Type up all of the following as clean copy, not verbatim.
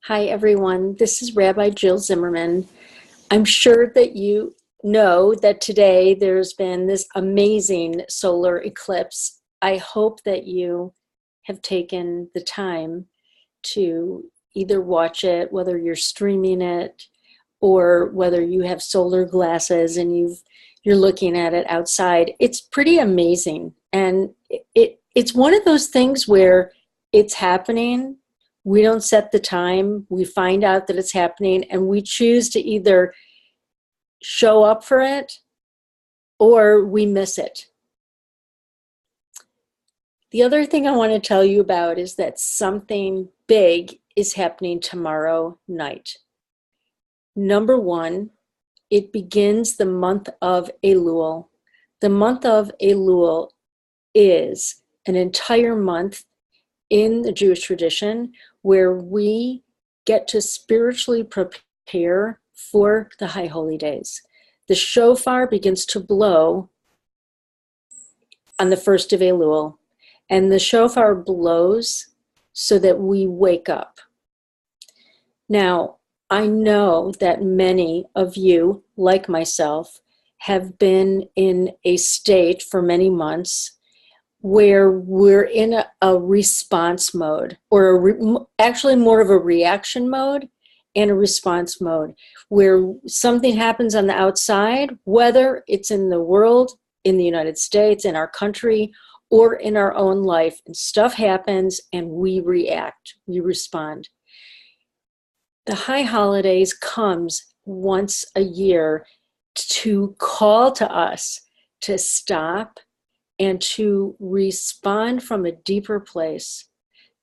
Hi, everyone. This is Rabbi Jill Zimmerman. I'm sure that you know that today there's been this amazing solar eclipse. I hope that you have taken the time to either watch it, whether you're streaming it, or whether you have solar glasses and you're looking at it outside. It's pretty amazing. And it's one of those things where it's happening. We don't set the time. We find out that it's happening and we choose to either show up for it or we miss it. The other thing I want to tell you about is that something big is happening tomorrow night. Number one, it begins the month of Elul. The month of Elul is an entire month in the Jewish tradition where we get to spiritually prepare for the High Holy Days. The shofar begins to blow on the 1st of Elul, and the shofar blows so that we wake up. Now, I know that many of you, like myself, have been in a state for many months where we're in a response mode, or actually more of a reaction mode and a response mode, where something happens on the outside, whether it's in the world, in the United States, in our country, or in our own life, and stuff happens and we react, we respond. The high holidays comes once a year to call to us to stop and to respond from a deeper place,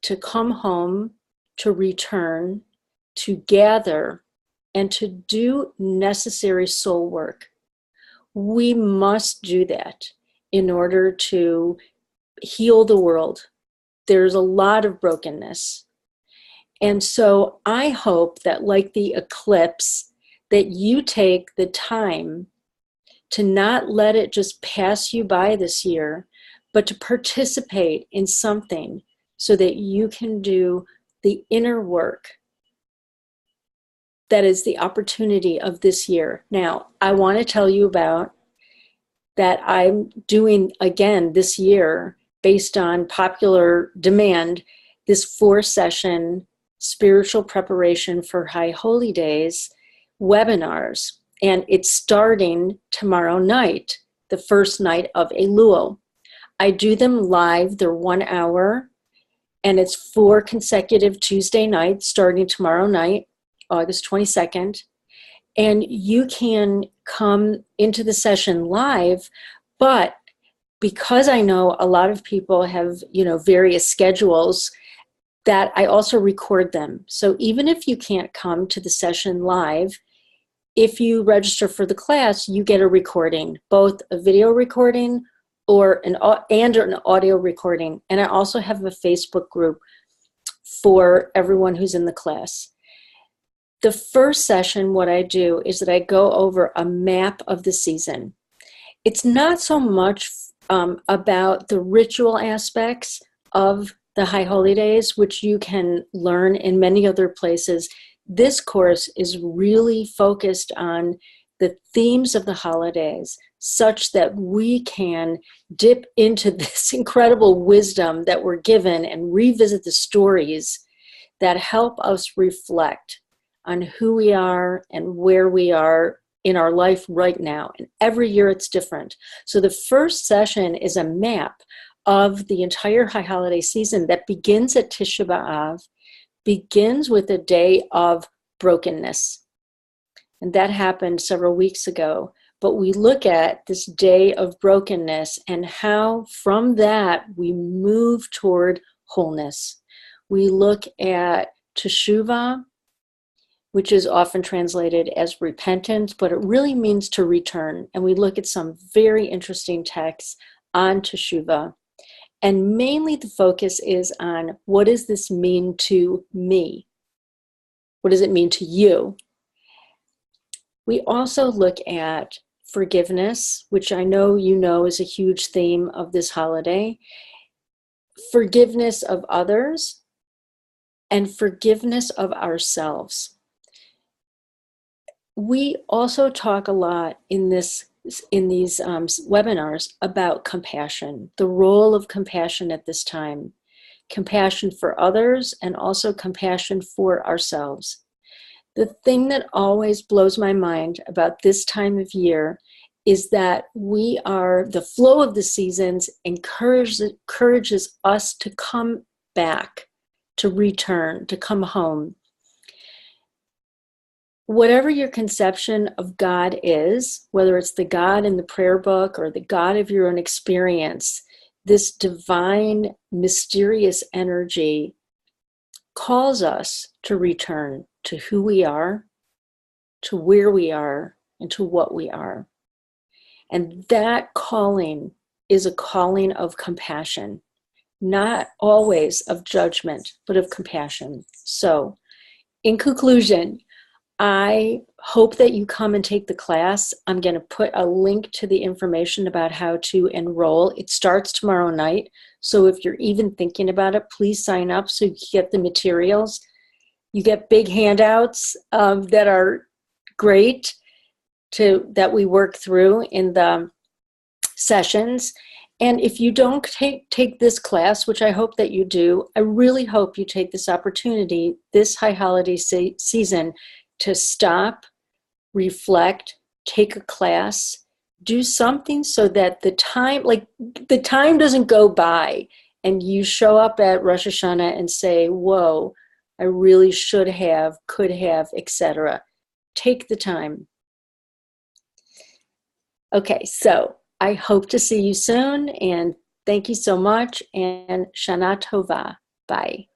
to come home, to return, to gather, and to do necessary soul work. We must do that in order to heal the world. There's a lot of brokenness. And so I hope that, like the eclipse, that you take the time to not let it just pass you by this year, but to participate in something so that you can do the inner work that is the opportunity of this year. Now, I want to tell you about that I'm doing again this year, based on popular demand, this 4-session spiritual preparation for High Holy Days webinars. And it's starting tomorrow night, the first night of Elul. I do them live, they're 1 hour, and it's 4 consecutive Tuesday nights starting tomorrow night, August 22nd. And you can come into the session live, but because I know a lot of people have, various schedules, that I also record them. So even if you can't come to the session live, if you register for the class, you get a recording, both a video recording or an audio recording. And I also have a Facebook group for everyone who's in the class. The first session, what I do is that I go over a map of the season. It's not so much about the ritual aspects of the High Holy Days, which you can learn in many other places. This course is really focused on the themes of the holidays, such that we can dip into this incredible wisdom that we're given and revisit the stories that help us reflect on who we are and where we are in our life right now. And every year it's different. So the first session is a map of the entire High Holiday season that begins at Tisha B'Av, begins with a day of brokenness. And that happened several weeks ago. But we look at this day of brokenness and how from that we move toward wholeness. We look at Teshuvah, which is often translated as repentance, but it really means to return. And we look at some very interesting texts on Teshuvah. And mainly the focus is on, what does this mean to me? What does it mean to you? We also look at forgiveness, which I know you know is a huge theme of this holiday. Forgiveness of others, and forgiveness of ourselves. We also talk a lot in these webinars about compassion, the role of compassion at this time, compassion for others and also compassion for ourselves. The thing that always blows my mind about this time of year is that the flow of the seasons encourages us to come back, to return, to come home. Whatever your conception of God is, whether it's the God in the prayer book or the God of your own experience, this divine, mysterious energy calls us to return to who we are, to where we are, and to what we are. And that calling is a calling of compassion, not always of judgment, but of compassion. So, in conclusion, I hope that you come and take the class. I'm going to put a link to the information about how to enroll. It starts tomorrow night. So if you're even thinking about it, please sign up so you get the materials. You get big handouts that are great that we work through in the sessions. And if you don't take this class, which I hope that you do, I really hope you take this opportunity this high holiday season to stop, reflect, take a class, do something so that the time doesn't go by and you show up at Rosh Hashanah and say, whoa, I really should have, could have, etc. Take the time. Okay, so I hope to see you soon, and thank you so much, and Shana Tova. Bye.